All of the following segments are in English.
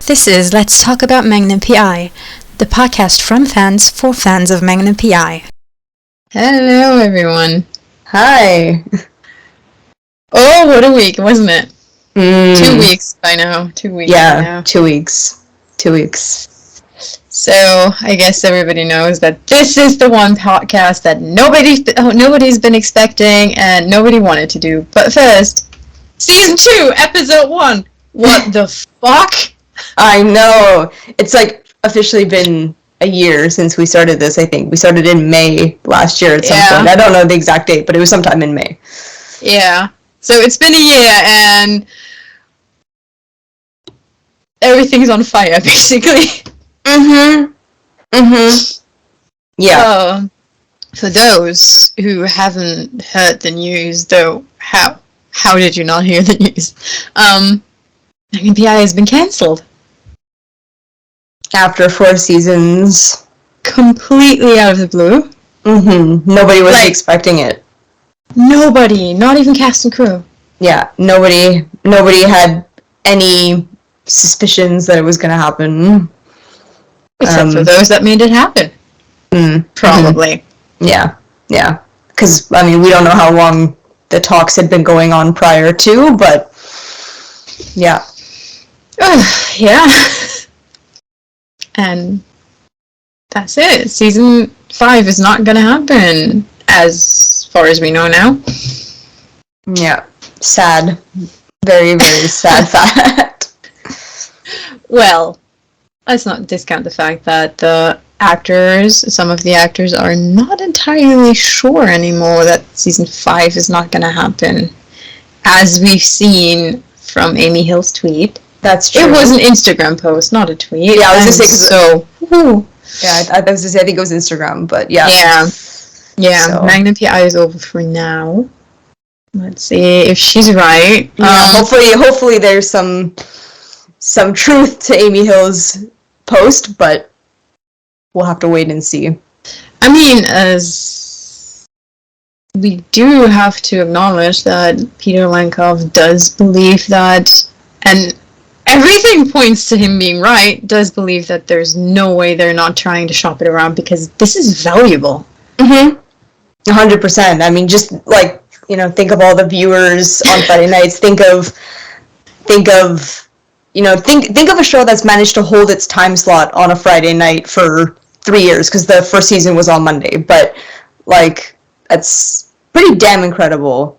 This is Let's Talk About Magnum P.I, the podcast from fans for fans of Magnum P.I. Hello, everyone. Hi. Oh, what a week, wasn't it? 2 weeks by now. 2 weeks by now. 2 weeks. 2 weeks. So, I guess everybody knows that this is the one podcast that nobody's been expecting and nobody wanted to do. But first, Season 2, Episode 1. What the fuck? I know. It's like officially been a year since we started this, I think. We started in May last year at some point. I don't know the exact date, but it was sometime in May. Yeah. So it's been a year and everything's on fire, basically. Yeah. For those who haven't heard the news, though, how did you not hear the news? Magnum P.I. has been cancelled. After 4 seasons. Completely out of the blue. Nobody was expecting it. Nobody, not even cast and crew. Yeah, nobody had any suspicions that it was going to happen. Except for those that made it happen. Probably. Yeah. Because, I mean, we don't know how long the talks had been going on prior to, but yeah. Yeah. And that's it. Season 5 is not going to happen, as far as we know now. Yeah. Sad. Very, very sad fact. Well, let's not discount the fact that some of the actors are not entirely sure anymore that Season 5 is not going to happen. As we've seen from Amy Hill's tweet. That's true. It was an Instagram post, not a tweet. Yeah, I was going to say, so... Yeah, I was going to say, I think it was Instagram, but yeah. Yeah, so. Magnum P.I. is over for now. Let's see if she's right. Yeah, hopefully there's some truth to Amy Hill's post, but we'll have to wait and see. I mean, as we do have to acknowledge that Peter Lankov does believe that, and everything points to him being right, does believe that there's no way they're not trying to shop it around because this is valuable. 100%. I mean, just think of all the viewers on Friday nights. Think of a show that's managed to hold its time slot on a Friday night for 3 years, because the first season was on Monday. But that's pretty damn incredible.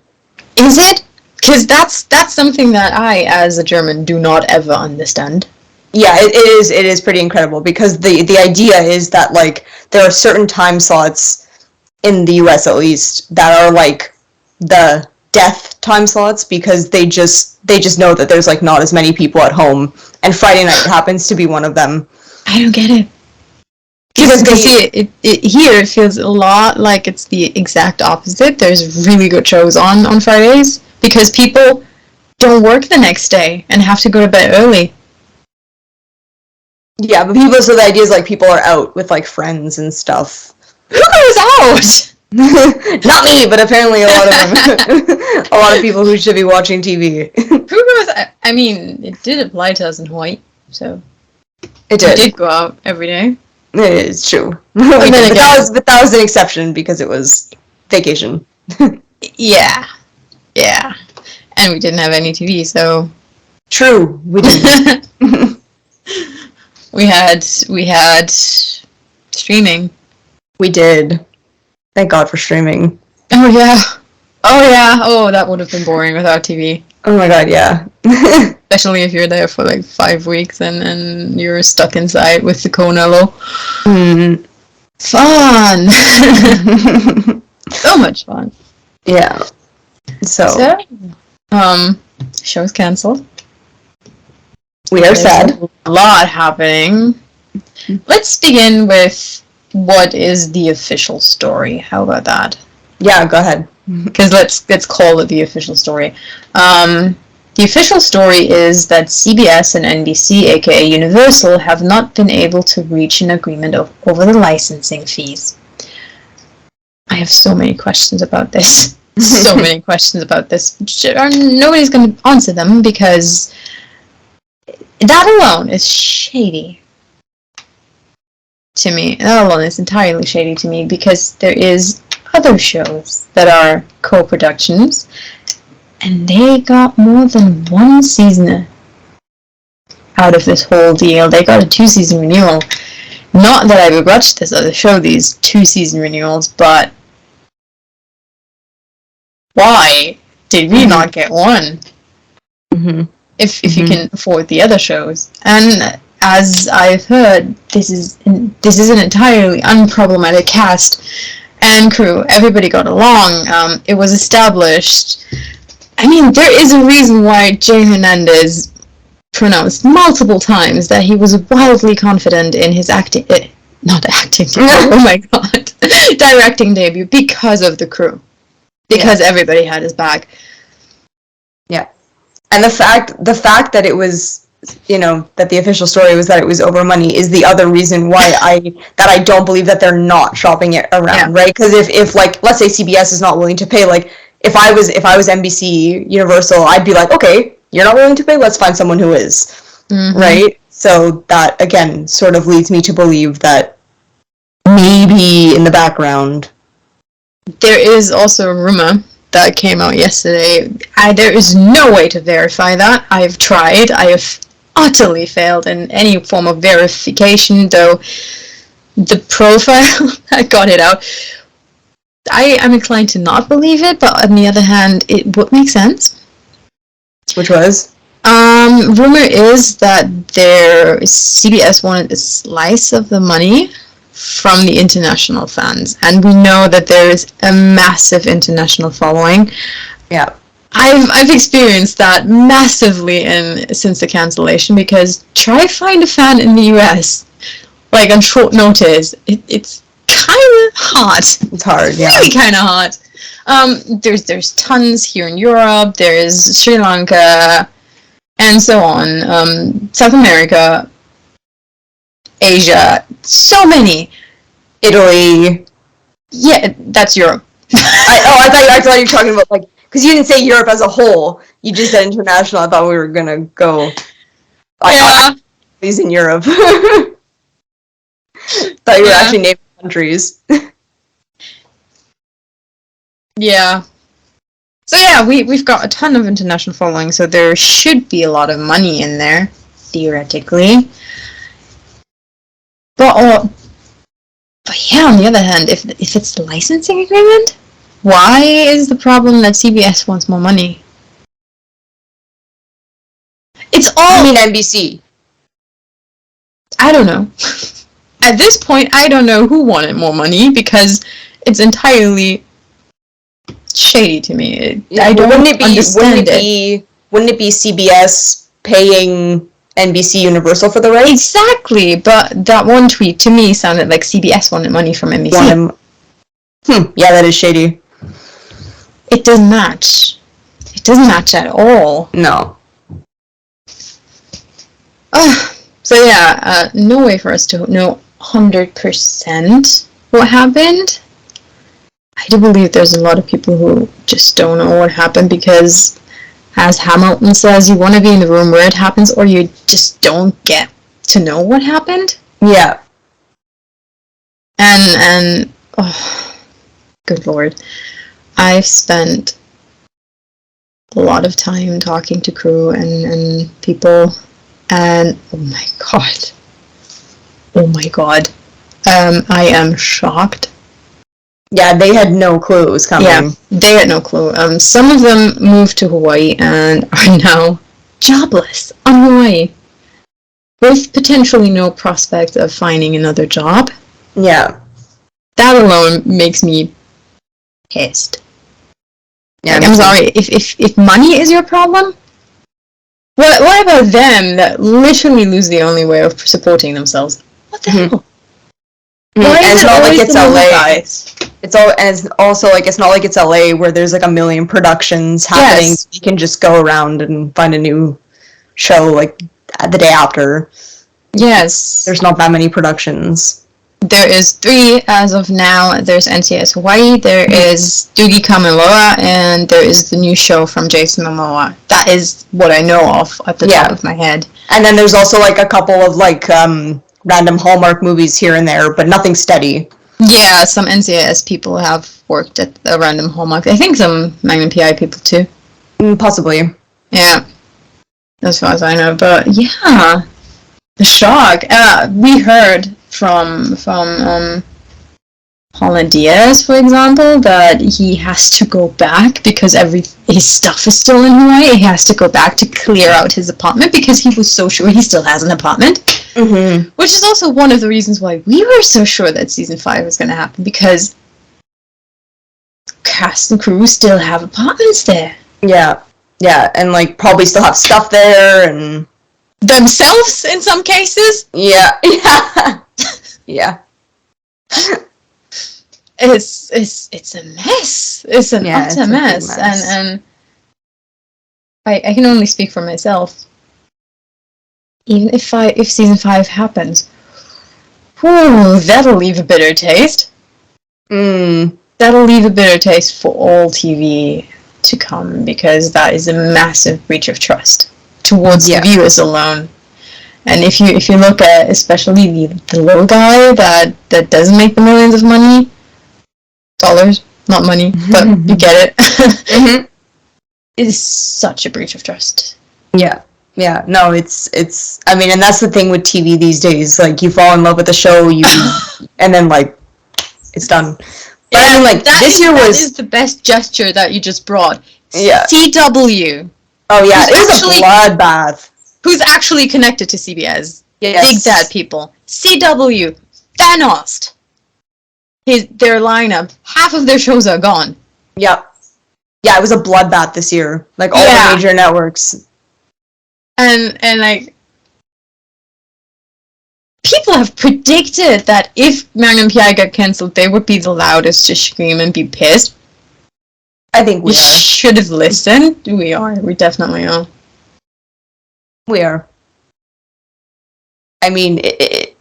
Is it? Because that's something that I, as a German, do not ever understand. Yeah, it is pretty incredible, because the idea is that there are certain time slots in the US, at least, that are the death time slots, because they just know that there's not as many people at home, and Friday night happens to be one of them. I don't get it. Because here it feels a lot like it's the exact opposite. There's really good shows on Fridays because people don't work the next day and have to go to bed early. Yeah, but so the idea is people are out with friends and stuff. Who goes out? Not me, but apparently a lot of a lot of people who should be watching TV. Who goes? I mean, it did apply to us in Hawaii, so it did. We did go out every day. It is true. But that was an exception because it was vacation. Yeah, and we didn't have any TV, so true. We didn't. we had streaming. We did. Thank God for streaming. Oh yeah. Oh, that would have been boring without TV. Oh my God, yeah. Especially if you're there for 5 weeks and you're stuck inside with the Conello. Fun! So much fun. Yeah. So show's cancelled. We are sad. A lot happening. Let's begin with what is the official story. How about that? Yeah, go ahead. Because let's call it the official story. The official story is that CBS and NBC, aka Universal, have not been able to reach an agreement over the licensing fees. I have so many questions about this. Nobody's going to answer them because That alone is shady to me. That alone is entirely shady to me because there is other shows that are co-productions, and they got more than one season out of this whole deal. They got a 2-season renewal. Not that I begrudge this other show these 2-season renewals, but why did we not get one? Mm-hmm. If you can afford the other shows. And as I've heard, this is an entirely unproblematic cast and crew. Everybody got along. It was established. I mean, there is a reason why Jay Hernandez pronounced multiple times that he was wildly confident in his acting, not acting debut, oh my god, directing debut, because of the crew. Because everybody had his back. Yeah. And the fact that it was, that the official story was that it was over money is the other reason why I don't believe that they're not shopping it around, right? Because if like, let's say CBS is not willing to pay, like, if I was NBC Universal, I'd be like, okay, you're not willing to pay, let's find someone who is, right? So that, again, sort of leads me to believe that maybe in the background. There is also a rumor that came out yesterday. There is no way to verify that. I have tried. I have utterly failed in any form of verification, though the profile that got it out, I am inclined to not believe it, but on the other hand, it would make sense. Which was? Rumor is that CBS wanted a slice of the money from the international fans, and we know that there is a massive international following. Yeah, I've experienced that massively since the cancellation, because try find a fan in the US like on short notice. It's kind of hard. It's hard, yeah. Really kind of hard. There's tons here in Europe. There's Sri Lanka, and so on. South America. Asia, so many. Italy. Yeah, that's Europe. I thought you were talking about, like, because you didn't say Europe as a whole. You just said international. I thought we were gonna go. He's in Europe. Thought you were actually naming countries. Yeah. So yeah, we've got a ton of international following, so there should be a lot of money in there, theoretically. But yeah, on the other hand, if it's the licensing agreement, why is the problem that CBS wants more money? It's all... I mean NBC. I don't know. At this point, I don't know who wanted more money, because it's entirely shady to me. I don't understand it. Wouldn't it be CBS paying NBC Universal for the rights? Exactly, but that one tweet to me sounded like CBS wanted money from NBC. Yeah, that is shady. It doesn't match. It doesn't match at all. No. So yeah, no way for us to know 100% what happened. I do believe there's a lot of people who just don't know what happened, because, as Hamilton says, you want to be in the room where it happens, or you just don't get to know what happened. Yeah. And oh, good lord. I've spent a lot of time talking to crew and people, and oh my god. I am shocked. Yeah, they had no clue it was coming. Yeah, they had no clue. Some of them moved to Hawaii and are now jobless on Hawaii, with potentially no prospect of finding another job. Yeah. That alone makes me pissed. Yeah, like, I'm sorry, if money is your problem, what about them that literally lose the only way of supporting themselves? What the hell? Why and it's not like it's LA. It's also like it's not like it's LA where there's like a million productions happening. Yes. You can just go around and find a new show like the day after. Yes. There's not that many productions. There is 3 as of now. There's NCIS Hawaii, there is Doogie Kamealoha, and there is the new show from Jason Momoa. That is what I know of at the top of my head. And then there's also like a couple of like random Hallmark movies here and there, but nothing steady. Yeah, some NCIS people have worked at a random Hallmark. I think some Magnum P.I. people too. Possibly. Yeah. As far as I know, but yeah. The shock. We heard from Holland Diaz, for example, that he has to go back because his stuff is still in Hawaii. He has to go back to clear out his apartment because he was so sure he still has an apartment. Mm-hmm. Which is also one of the reasons why we were so sure that season 5 was going to happen, because cast and crew still have apartments there. Yeah, and like probably still have stuff there and themselves in some cases. Yeah. Yeah. It's a mess. It's an utter mess. And I can only speak for myself. Even if season 5 happens, that'll leave a bitter taste. That'll leave a bitter taste for all TV to come, because that is a massive breach of trust towards the viewers alone. And if you look at especially the little guy that doesn't make the millions of money, dollars, not money, but you get it. It is such a breach of trust. Yeah. No, it's. I mean, and that's the thing with TV these days. Like, you fall in love with the show, and then like, it's done. But I mean, like, this year that is the best gesture that you just brought. Yeah. CW. Oh yeah, it was a bloodbath. Who's actually connected to CBS? Yes. Big Dad people. CW. Thanos. Their lineup. Half of their shows are gone. Yep. Yeah, it was a bloodbath this year. Like, all the major networks. And like, people have predicted that if Magnum P.I. got cancelled, they would be the loudest to scream and be pissed. I think we should have listened. We are. We definitely are. We are. I mean,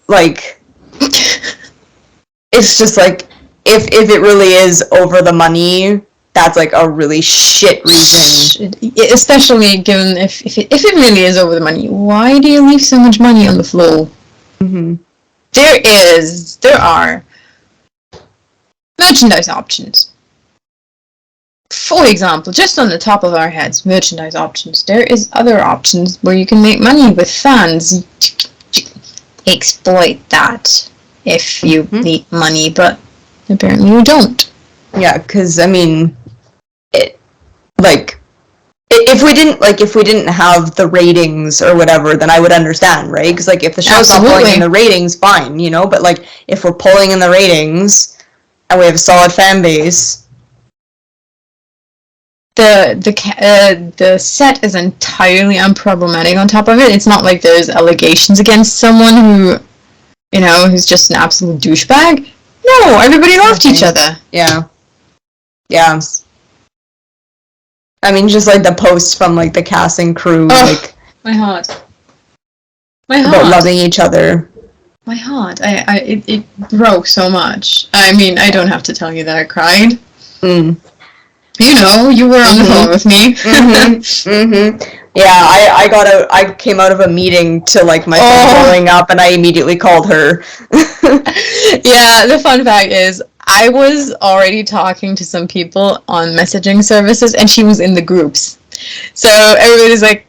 like, it's just like, if it really is over the money, that's like a really shit reason. Especially given if it really is over the money, why do you leave so much money on the floor? Mm-hmm. There are merchandise options. For example, just on the top of our heads, merchandise options. There is other options where you can make money with fans. Exploit that if you need money, but apparently you don't. Yeah, because I mean, if we didn't have the ratings or whatever, then I would understand, right? Because like, if the show's not pulling in the ratings, fine, you know. But like, if we're pulling in the ratings and we have a solid fan base. The set is entirely unproblematic on top of it. It's not like there's allegations against someone who, who's just an absolute douchebag. No, everybody loved each other. Yeah. I mean, just like the posts from like the cast and crew, like my heart about loving each other. My heart, it broke so much. I mean, I don't have to tell you that I cried. You were on the phone with me. Yeah, I came out of a meeting to like my phone blowing up, and I immediately called her. Yeah, the fun fact is, I was already talking to some people on messaging services, and she was in the groups. So everybody's like,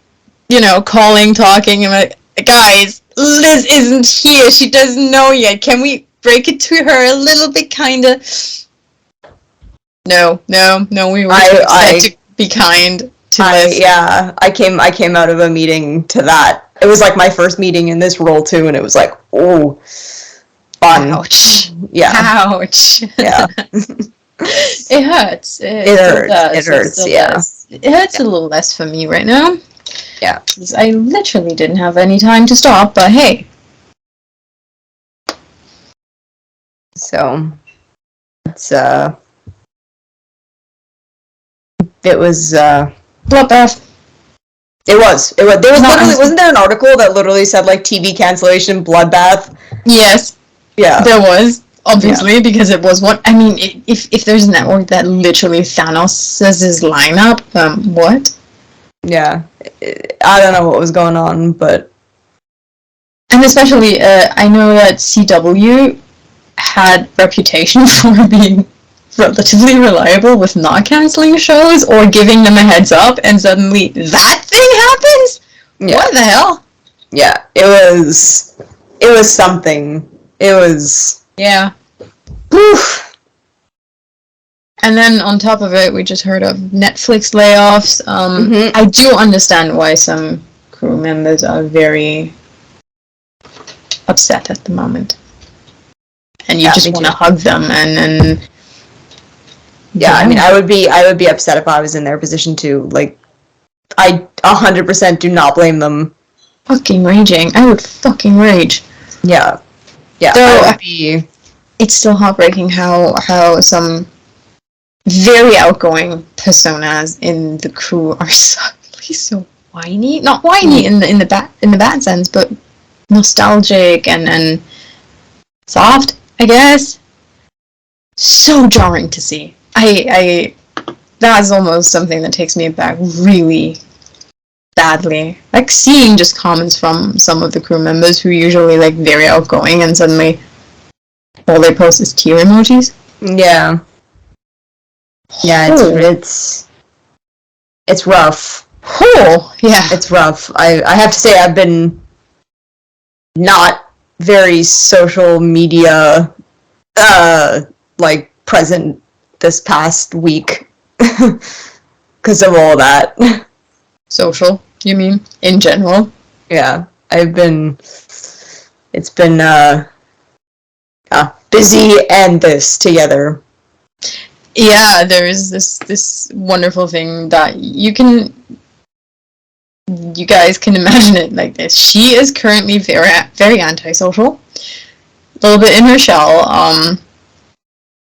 calling, talking, and like, guys, Liz isn't here. She doesn't know yet. Can we break it to her a little bit, kinda? No, we were said to be kind to Liz. Yeah, I came out of a meeting to that. It was like my first meeting in this role too, and it was like, oh, fun. Ouch. Yeah. Ouch. Yeah. It hurts. It hurts, yeah. It hurts a little less for me right now. Yeah. I literally didn't have any time to stop, but hey. So, it's, it was, bloodbath. It was. There was literally, wasn't there an article that literally said, like, TV cancellation, bloodbath? Yes. Yeah. There was, obviously, because it was what, I mean, if there's a network that literally Thanos says his lineup, what? Yeah. I don't know what was going on, but... And especially, I know that CW had reputation for being relatively reliable with not canceling shows or giving them a heads up, and suddenly that thing happens? Yeah. What the hell? Yeah, it was something. It was... Yeah. Oof. And then on top of it, we just heard of Netflix layoffs. I do understand why some crew members are very upset at the moment. And you just want to hug them and yeah, I mean, I would be upset if I was in their position too. Like, I 100% do not blame them. Fucking raging. I would fucking rage. Yeah. Yeah, Though, I would be... It's still heartbreaking how some very outgoing personas in the crew are suddenly so whiny. Not whiny in the bad sense, but nostalgic and soft, I guess. So jarring to see. I that's almost something that takes me back really badly. Like seeing just comments from some of the crew members who are usually like very outgoing and suddenly all they post is tear emojis. Yeah. Yeah, it's rough. Oh, yeah. It's rough. I have to say I've been not very social media like present this past week because of all that. Social, you mean, in general? Yeah, it's been busy and this together. Yeah, there is this wonderful thing that you guys can imagine it like this. She is currently very, very antisocial, a little bit in her shell,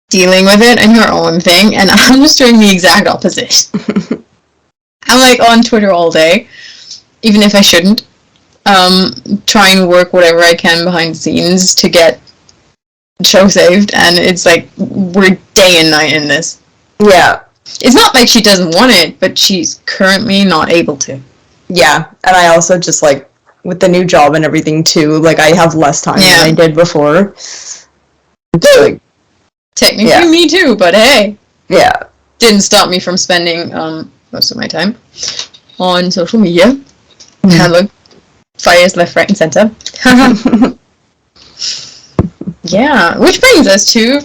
dealing with it and her own thing, and I'm just doing the exact opposite. I'm like on Twitter all day, even if I shouldn't, trying to work whatever I can behind the scenes to get the show saved, and it's like we're day and night in this. Yeah. It's not like she doesn't want it, but she's currently not able to. Yeah, and I also just, like, with the new job and everything, too, like, I have less time than I did before. Like, technically me too, but hey. Yeah. Didn't stop me from spending most of my time on social media. Look, fires left, right, and center. Yeah, which brings us to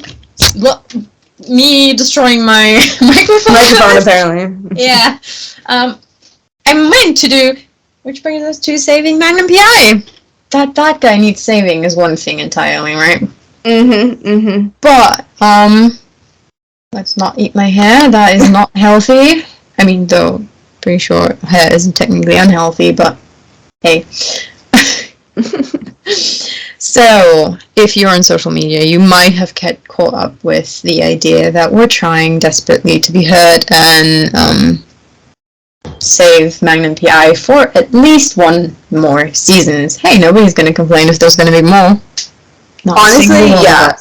me destroying my microphone. Apparently. Yeah. I meant to do, which brings us to saving Magnum P.I. That guy needs saving is one thing entirely, right? But, let's not eat my hair. That is not healthy. I mean, though, pretty sure hair isn't technically unhealthy, but hey. So, if you're on social media, you might have caught up with the idea that we're trying desperately to be heard and save Magnum P.I. for at least one more seasons. Hey, nobody's going to complain if there's going to be more. Not honestly, yeah.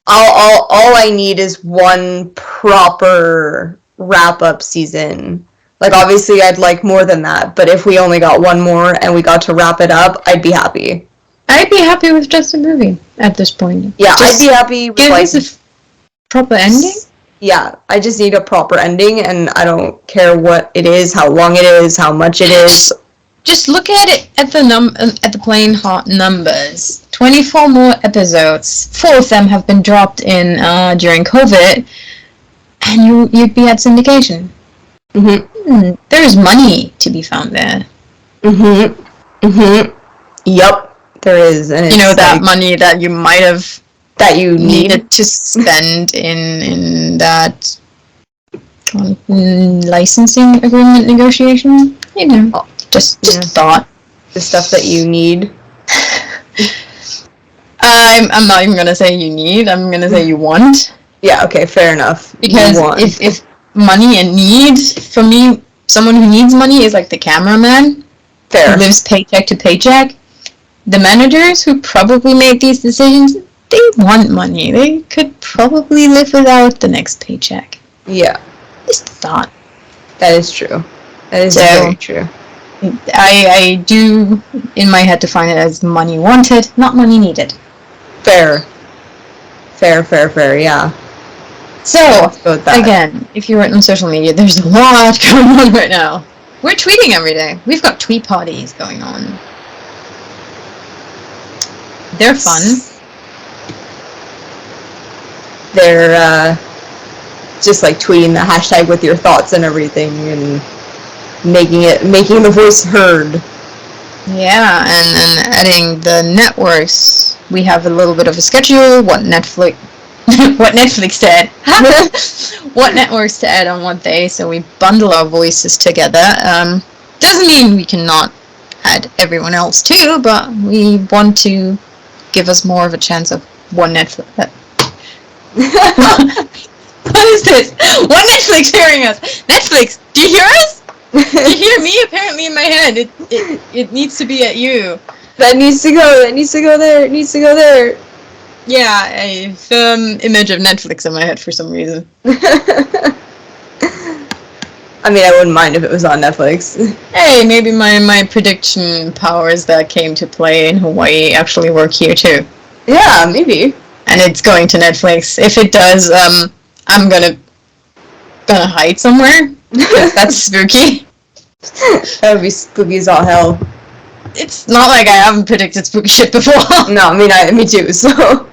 All I need is one proper wrap-up season. Like, obviously, I'd like more than that, but if we only got one more and we got to wrap it up, I'd be happy. I'd be happy with just a movie at this point. Yeah, I'd be happy with, like... Give us a proper ending? Yeah, I just need a proper ending, and I don't care what it is, how long it is, how much it is. Just look at it at the plain hot numbers. 24 more episodes. 4 of them have been dropped in during COVID, and you'd be at syndication. There's money to be found there. Yep, there is. And you know, that money that you might have that you needed to spend in that licensing agreement negotiation. You know, just a thought. The stuff that you need. I'm not even gonna say you need. I'm gonna say you want. Yeah. Okay. Fair enough. Because if money and need, for me, someone who needs money is like the cameraman. Fair. Who lives paycheck to paycheck. The managers who probably make these decisions, they want money. They could probably live without the next paycheck. Yeah. Just thought. That is true. That is very true. I do, in my head, define it as money wanted, not money needed. Fair, yeah. So, again, if you're on social media, there's a lot going on right now. We're tweeting every day. We've got tweet parties going on. They're fun. They're just like tweeting the hashtag with your thoughts and everything, and making the voice heard. Yeah, and adding the networks. We have a little bit of a schedule. What Netflix to add. What networks to add on what day. So we bundle our voices together. Doesn't mean we cannot add everyone else too, but we want to give us more of a chance of one Netflix. What is this? One Netflix hearing us. Netflix, do you hear us? Do you hear me? Apparently in my head, it needs to be at you. That needs to go there. It needs to go there. Yeah, a firm image of Netflix in my head for some reason. I mean, I wouldn't mind if it was on Netflix. Hey, maybe my prediction powers that came to play in Hawaii actually work here too. Yeah, maybe. And it's going to Netflix. If it does, I'm gonna hide somewhere. That's spooky. That would be spooky as all hell. It's not like I haven't predicted spooky shit before. No, me too, so.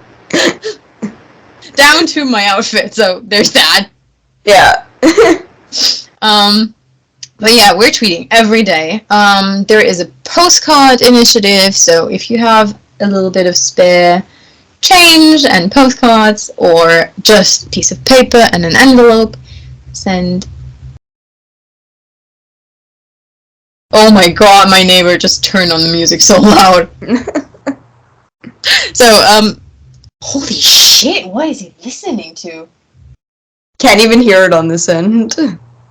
Down to my outfit, so there's that. Yeah. But yeah, we're tweeting every day. There is a postcard initiative, so if you have a little bit of spare change and postcards, or just a piece of paper and an envelope, send. Oh my god, my neighbor just turned on the music so loud. So, holy shit, what is he listening to? Can't even hear it on this end.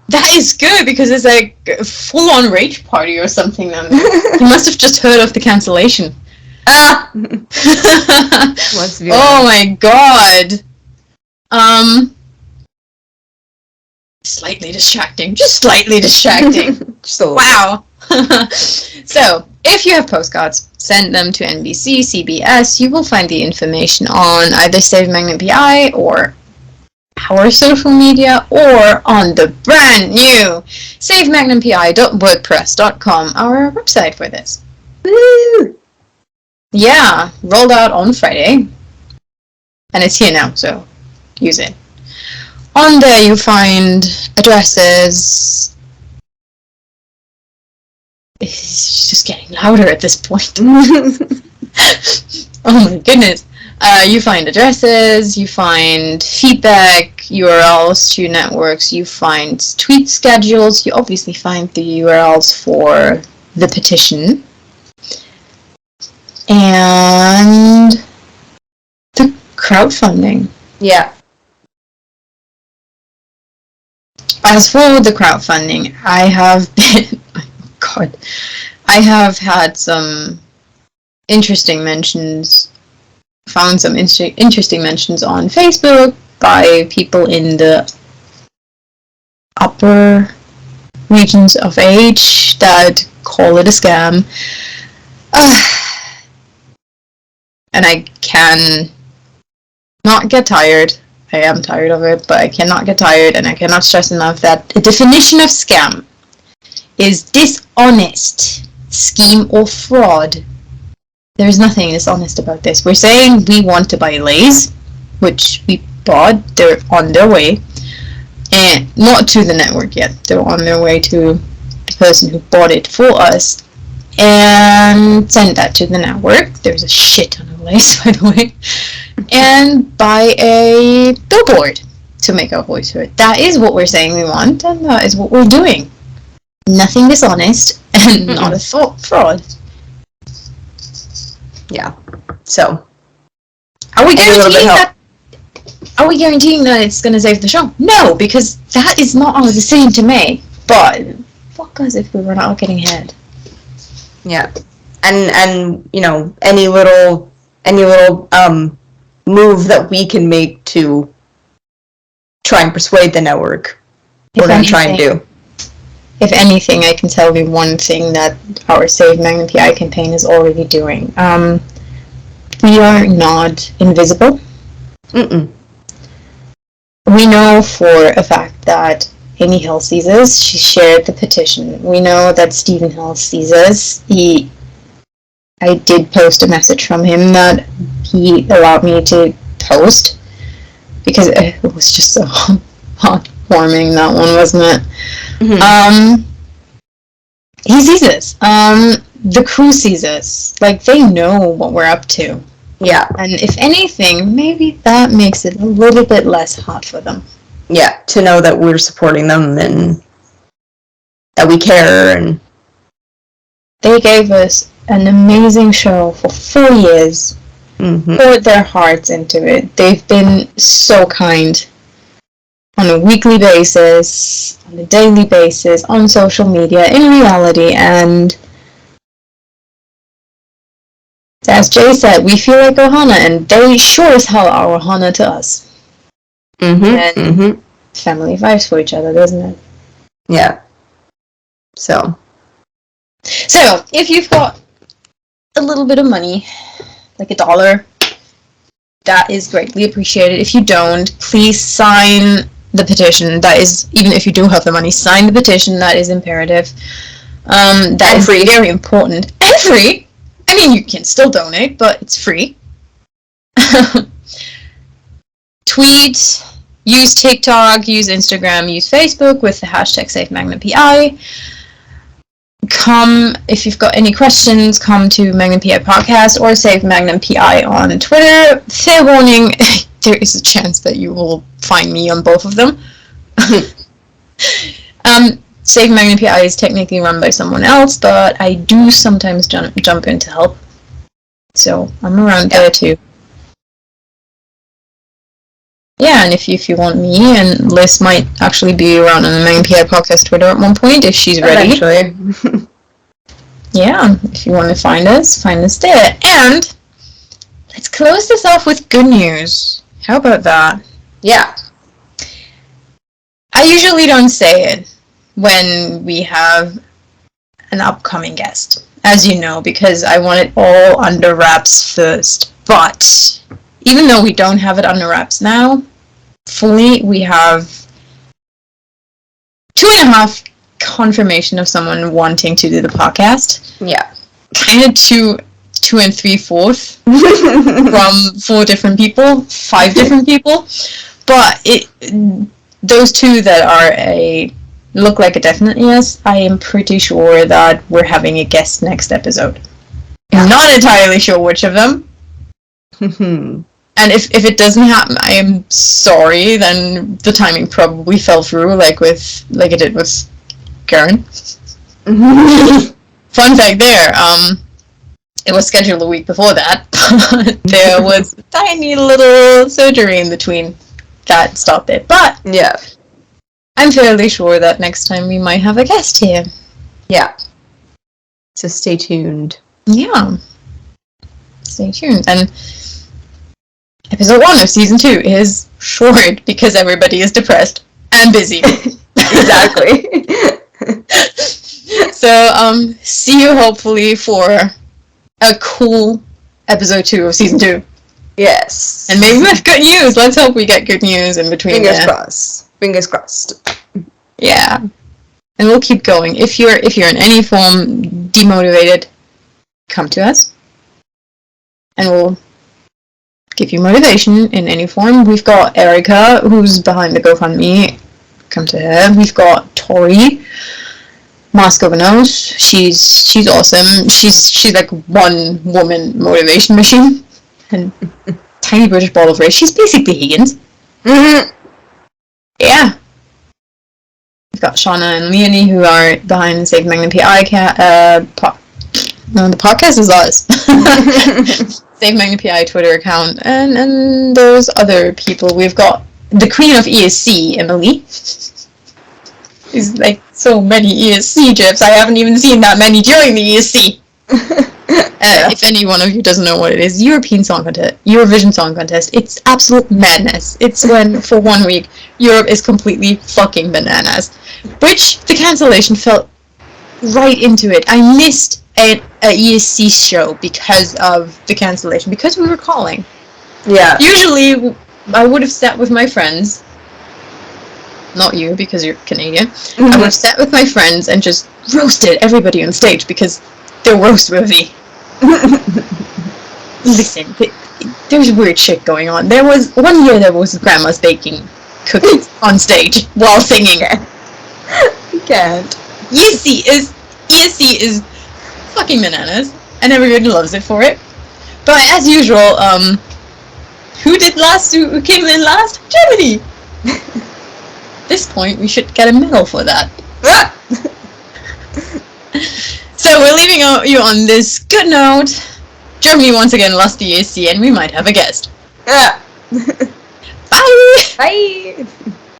That is good, because it's like a full-on rage party or something. Then he must have just heard of the cancellation. Ah! Oh my god. Slightly distracting. Just slightly distracting. Wow. So, if you have postcards, send them to NBC, CBS. You will find the information on either Save Magnum P.I. or our social media, or on the brand new SaveMagnumPI.wordpress.com, our website for this. Woo! Yeah, rolled out on Friday. And it's here now, so use it. On there you find addresses. It's just getting louder at this point. Oh my goodness. You find addresses, you find feedback, URLs to networks, you find tweet schedules, you obviously find the URLs for the petition, and the crowdfunding. Yeah. As for the crowdfunding, I have been, God, I have had some interesting mentions, found some interesting mentions on Facebook by people in the upper regions of age that call it a scam. And I can not get tired. I am tired of it, but I cannot get tired, and I cannot stress enough that the definition of scam is dishonest scheme or fraud. There is nothing dishonest about this. We're saying we want to buy Lays, which we bought. They're on their way, and not to the network yet. They're on their way to the person who bought it for us, and send that to the network. There's a shit ton of Lays, by the way. And buy a billboard to make our voice heard. That is what we're saying we want, and that is what we're doing. Nothing dishonest, and not a fraud. Yeah. So, are we guaranteeing that? Are we guaranteeing that it's going to save the show? No, because that is not our decision to make. But fuck us if we were not getting ahead. Yeah, and you know, any little move that we can make to try and persuade the network. We're going to try and do. If anything, I can tell you one thing that our Save Magnum P.I. campaign is already doing. We are not invisible. Mm-mm. We know for a fact that Amy Hill sees us. She shared the petition. We know that Stephen Hill sees us. I did post a message from him that he allowed me to post because it was just so heartwarming, that one, wasn't it? Mm-hmm. He sees us. The crew sees us. Like, they know what we're up to. Yeah. And if anything, maybe that makes it a little bit less hot for them. Yeah, to know that we're supporting them and that we care. And they gave us an amazing show for 4 years. Mm-hmm. Poured their hearts into it. They've been so kind on a weekly basis, on a daily basis, on social media, in reality, and as Jay said, we feel like Ohana, and they sure as hell are Ohana to us. Mm-hmm. And family vibes for each other, doesn't it? Yeah. So, if you've got a little bit of money, like $1, that is greatly appreciated. If you don't, please sign the petition. That is, even if you do have the money, sign the petition. That is imperative. That is very important. And free. I mean, you can still donate, but it's free. Tweet, use TikTok, use Instagram, use Facebook with the hashtag SaveMagnumPI. Come, if you've got any questions, come to Magnum P.I. Podcast or Save Magnum P.I. on Twitter. Fair warning, there is a chance that you will find me on both of them. Save Magnum P.I. is technically run by someone else, but I do sometimes jump in to help. So I'm around there too. Yeah, and if you want me, and Liz might actually be around on the Magnum P.I. Podcast Twitter at one point if she's ready. Eventually. Yeah, if you want to find us there. And let's close this off with good news. How about that? Yeah. I usually don't say it when we have an upcoming guest, as you know, because I want it all under wraps first. But even though we don't have it under wraps now, fully, we have 2.5 confirmation of someone wanting to do the podcast. Yeah. Kind of 2 and 3/4 from 4 different people, 5 different people. But those 2 that are look like a definite yes, I am pretty sure that we're having a guest next episode. I'm not entirely sure which of them. And if it doesn't happen, I am sorry, then the timing probably fell through like it did with Karen. Fun fact there, it was scheduled a week before that, but there was a tiny little surgery in between that stopped it. But yeah, I'm fairly sure that next time we might have a guest here. Yeah. So stay tuned. Yeah. Stay tuned. And episode 1 of season 2 is short because everybody is depressed and busy. Exactly. So, see you hopefully for a cool episode 2 of season 2. Yes. And maybe with good news. Let's hope we get good news in between. Fingers crossed. Fingers crossed. Yeah. And we'll keep going. If you're in any form demotivated, come to us. And we'll give you motivation in any form. We've got Erica, who's behind the GoFundMe. Come to her. We've got Tori, Mask Over Nose. She's awesome. She's like one woman motivation machine. And tiny British ball of race. She's basically Higgins. Mm-hmm. Yeah. We've got Shauna and Leonie, who are behind Save Magnum P.I. No, the podcast is ours. Save Magnum P.I. Twitter account. And there's other people. We've got the Queen of ESC, Emily. There's like so many ESC GIFs. I haven't even seen that many during the ESC. If any one of you doesn't know what it is, Eurovision Song Contest, it's absolute madness. It's when, for 1 week, Europe is completely fucking bananas. Which, the cancellation fell right into it. I missed a ESC show because of the cancellation, because we were calling. Yeah. Usually, I would have sat with my friends. Not you, because you're Canadian. I would have sat with my friends and just roasted everybody on stage, because they're roast-worthy. Listen, there's weird shit going on. There was one year there was grandma's baking cookies on stage while singing. You can't. ESC is fucking bananas, and everybody loves it for it. But as usual, who came in last? Germany. At this point, we should get a medal for that. So we're leaving you on this good note. Germany once again lost the ESC, and we might have a guest. Yeah. Bye! Bye!